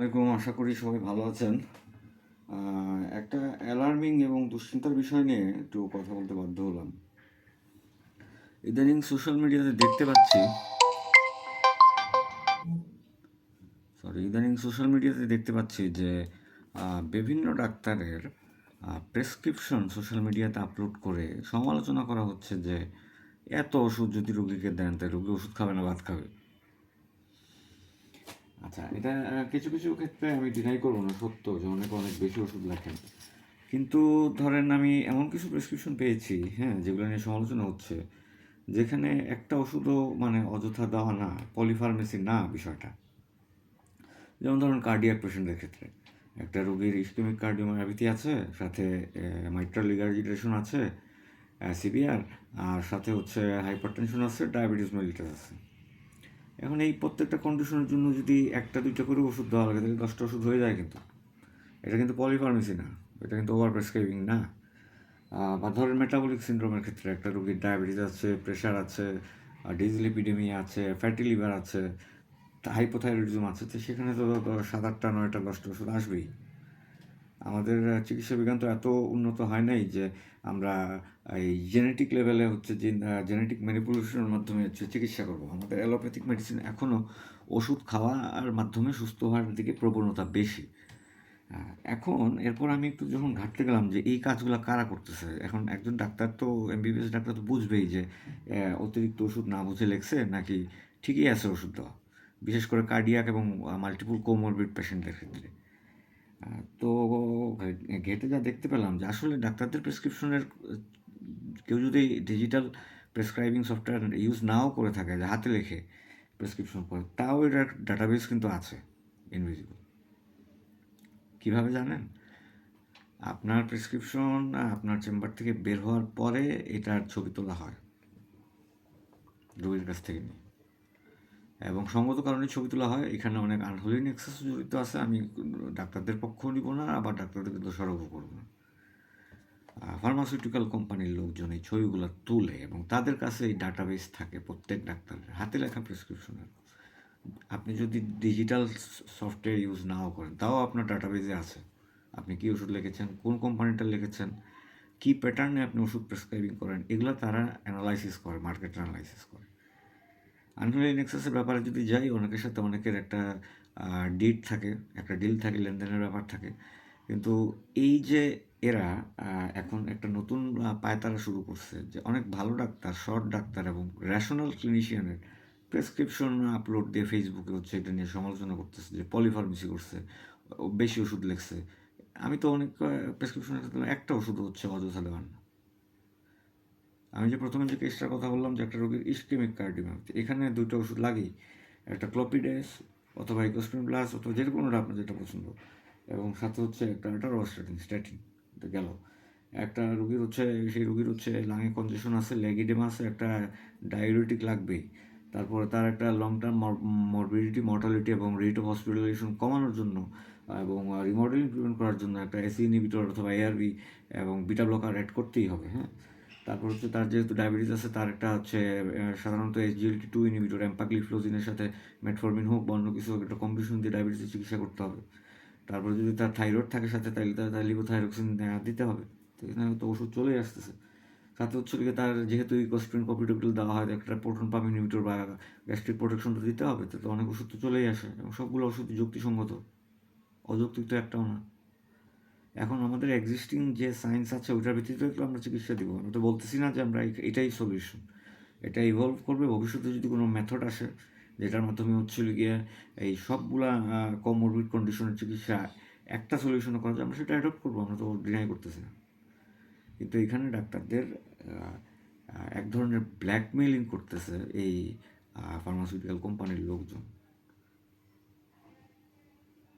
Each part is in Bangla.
আসসালামাইকুম, আশা করি সবাই ভালো আছেন। একটা অ্যালার্মিং এবং দুশ্চিন্তার বিষয় নিয়ে একটু কথা বলতে বাধ্য হলাম। ইদানিং সোশ্যাল মিডিয়াতে দেখতে পাচ্ছি যে বিভিন্ন ডাক্তারের প্রেসক্রিপশন সোশ্যাল মিডিয়াতে আপলোড করে সমালোচনা করা হচ্ছে যে এত ওষুধ যদি রোগীকে দেন তাই রোগী ওষুধ খাবে না ভাত খাবে। আচ্ছা, এটা কিছু কিছু ক্ষেত্রে আমি ডিনাই করবো না, সত্য যে অনেকে অনেক বেশি ওষুধ লেখেন। কিন্তু ধরেন আমি এমন কিছু প্রেসক্রিপশন পেয়েছি, হ্যাঁ, যেগুলো নিয়ে সমালোচনা হচ্ছে, যেখানে একটা ওষুধও মানে অযথা দেওয়া না, পলিফার্মেসি না বিষয়টা। যেমন ধরুন কার্ডিয়াক পেশেন্টের ক্ষেত্রে একটা রোগীর ইসকেমিক কার্ডিওমায়োপ্যাথি আছে, সাথে মাইট্রাল রিগার্জিটেশন আছে, সিভিয়ার, আর সাথে হচ্ছে হাইপারটেনশন আছে, ডায়াবেটিস মেলিটাস আছে। এখন এই প্রত্যেকটা কন্ডিশনের জন্য যদি একটা দুইটা করে ওষুধ দেওয়া লাগে তাহলে 10টা ওষুধ হয়ে যায়। কিন্তু এটা কিন্তু পলিফার্মেসি না, এটা কিন্তু ওভার প্রেসক্রাইবিং না। বা ধরেন মেটাবলিক সিন্ড্রোমের ক্ষেত্রে একটা রোগীর ডায়াবেটিস আছে, প্রেশার আছে, ডিসলিপিডেমিয়া আছে, ফ্যাটি লিভার আছে, হাইপোথাইরয়েডিজম আছে, তো সেখানে তো 7, 8, 9, 10টা ওষুধ আসবেই। আমাদের চিকিৎসা বিজ্ঞান তো এত উন্নত হয় নাই যে আমরা এই জেনেটিক লেভেলে হচ্ছে যে জেনেটিক ম্যানিপুলেশনের মাধ্যমে হচ্ছে চিকিৎসা করবো। আমাদের অ্যালোপ্যাথিক মেডিসিন এখনও ওষুধ খাওয়ার মাধ্যমে সুস্থ হওয়ার দিকে প্রবণতা বেশি। এখন এরপর আমি একটু যখন ঘাঁটতে গেলাম যে এই কাজগুলো কারা করতেছে, এখন একজন ডাক্তার তো, এমবিবিএস ডাক্তার তো বুঝবেই যে অতিরিক্ত ওষুধ না বুঝে লেগছে নাকি ঠিকই আছে ওষুধ দেওয়া, বিশেষ করে কার্ডিয়াক এবং মাল্টিপল কোমরবিড পেশেন্টের ক্ষেত্রে। তো ঘেঁটে যা দেখতে পেলাম যে আসলে ডাক্তারদের প্রেসক্রিপশনের কেউ যদি ডিজিটাল প্রেসক্রাইবিং সফটওয়্যার ইউজ নাও করে থাকে, যে হাতে লেখে প্রেসক্রিপশন করে, তাও এটার ডাটাবেস কিন্তু আছে, ইনভিজিবল। কীভাবে জানেন? আপনার প্রেসক্রিপশন আপনার চেম্বার থেকে বের হওয়ার পরে এটার ছবি তোলা হয় রোগীর কাছ থেকে নিয়ে, এবং সঙ্গত কারণে ছবি তোলা হয়। এখানে অনেক আনহোলি নেক্সাস জড়িত আছে, আমি ডাক্তারদের পক্ষও নিব না, আবার ডাক্তারদেরকে দোষারোপও করব না। ফার্মাসিউটিক্যাল কোম্পানির লোকজন এই ছবিগুলো তুলে এবং তাদের কাছে এই ডাটাবেস থাকে প্রত্যেক ডাক্তারের হাতে লেখা প্রেসক্রিপশনের। আপনি যদি ডিজিটাল সফটওয়্যার ইউজ নাও করেন, তাও আপনার ডাটাবেসে আছে আপনি কী ওষুধ লিখেছেন, কোন কোম্পানিটা লিখেছেন, কী প্যাটার্নে আপনি ওষুধ প্রেসক্রাইবিং করেন, এগুলো তারা অ্যানালাইসিস করে, মার্কেট অ্যানালাইসিস করে। আনহোলি নেক্সাসের ব্যাপারে যদি যাই, অনেকের সাথে অনেকের একটা ডিল থাকে, লেনদেনের ব্যাপার থাকে। কিন্তু এই যে এরা এখন একটা নতুন পায়তারা শুরু করছে যে অনেক ভালো ডাক্তার, শর্ট ডাক্তার এবং র্যাশনাল ক্লিনিশিয়ানের প্রেসক্রিপশন আপলোড দিয়ে ফেসবুকে হচ্ছে এটা নিয়ে সমালোচনা করতেছে যে পলিফার্মেসি করছে, বেশি ওষুধ লিখছে। আমি তো অনেক প্রেসক্রিপশনের ক্ষেত্রে একটা ওষুধ হচ্ছে অযথা দেওয়ার না। আমি যে প্রথমে যে কেসটার কথা বললাম যে একটা রোগীর ইসকেমিক কার্ডিওমায়োপ্যাথি, এখানে 2টা ওষুধ লাগেই, একটা ক্লোপিডেস অথবা ইকোস্প্রিন প্লাস অথবা যে কোনোটা আপনার যেটা পছন্দ, এবং সাথে হচ্ছে একটা স্ট্যাটিন। এটা গেল। একটা রুগীর হচ্ছে, সেই রুগীর হচ্ছে লাঙে কনজেশন আছে, লেগিডেমা আছে, একটা ডায়ুরেটিক লাগবেই। তারপরে তার একটা লং টার্ম মরবিডিটি, মর্টালিটি এবং রেট অফ হসপিটালাইজেশন কমানোর জন্য এবং রিমডেলিং প্রিভেন্ট করার জন্য একটা এসি ইনহিবিটর অথবা এআরবি এবং বিটা ব্লকার অ্যাড করতেই হবে, হ্যাঁ। তারপর হচ্ছে তার যেহেতু ডায়াবেটিস আছে, তার একটা হচ্ছে সাধারণত SGLT2 ইনহিবিটর এম্পাগ্লিফ্লোজিনের সাথে মেটফরমিন হোক বা অন্য কিছু একটা কম্বিনেশন দিয়ে ডায়াবেটিসের চিকিৎসা করতে হবে। তারপরে যদি তার থাইরয়েড থাকে সাথে, তাহলে তার লিভোথাইরক্সিন দিতে হবে। তো এখানে তো ওষুধ চলেই আসতেছে। সাথে হচ্ছে কি তার যেহেতু ইকোস্প্রিন কপিটোপিল দেওয়া হয়, একটা প্রোটন পাম্প ইনহিবিটর বা গ্যাস্ট্রিক প্রোটেকশন তো দিতে হবে, তো অনেক ওষুধ তো চলেই আসে এবং সবগুলো ওষুধ যুক্তিসঙ্গত, অযৌক্তিক তো একটাও না। এখন আমাদের এক্সিস্টিং যে সায়েন্স আছে ওইটার ভিত্তিতে তো আমরা চিকিৎসা দিব। আমি তো বলতেছি না যে আমরা এটাই সলিউশন, এটা ইভলভ করবে। ভবিষ্যতে যদি কোনো মেথড আসে যেটার মাধ্যমে হচ্ছে গিয়ে এই সবগুলা কমরবিড কন্ডিশনের চিকিৎসা একটা সলিউশনে করা যায়, আমরা সেটা অ্যাডপ্ট করবো, আমরা তো ডিনাই করতেছি না। কিন্তু এখানে ডাক্তারদের এক ধরনের ব্ল্যাকমেইলিং করতেছে এই ফার্মাসিউটিক্যাল কোম্পানির লোকজন।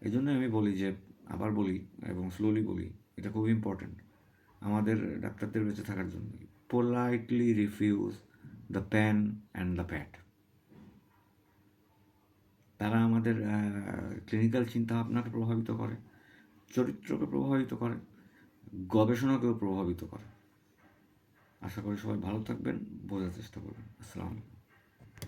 এই জন্য আমি বলি যে, আবার বলি এবং স্লোলি বলি, এটা খুব ইম্পর্ট্যান্ট আমাদের ডাক্তারদের বেঁচে থাকার জন্য। Politely refuse the pan and the pat. তারা আমাদের ক্লিনিক্যাল চিন্তাভাবনাকে প্রভাবিত করে, চরিত্রকে প্রভাবিত করে, গবেষণাকেও প্রভাবিত করে। আশা করি সবাই ভালো থাকবেন, বোঝার চেষ্টা করবেন। আসসালামু আলাইকুম।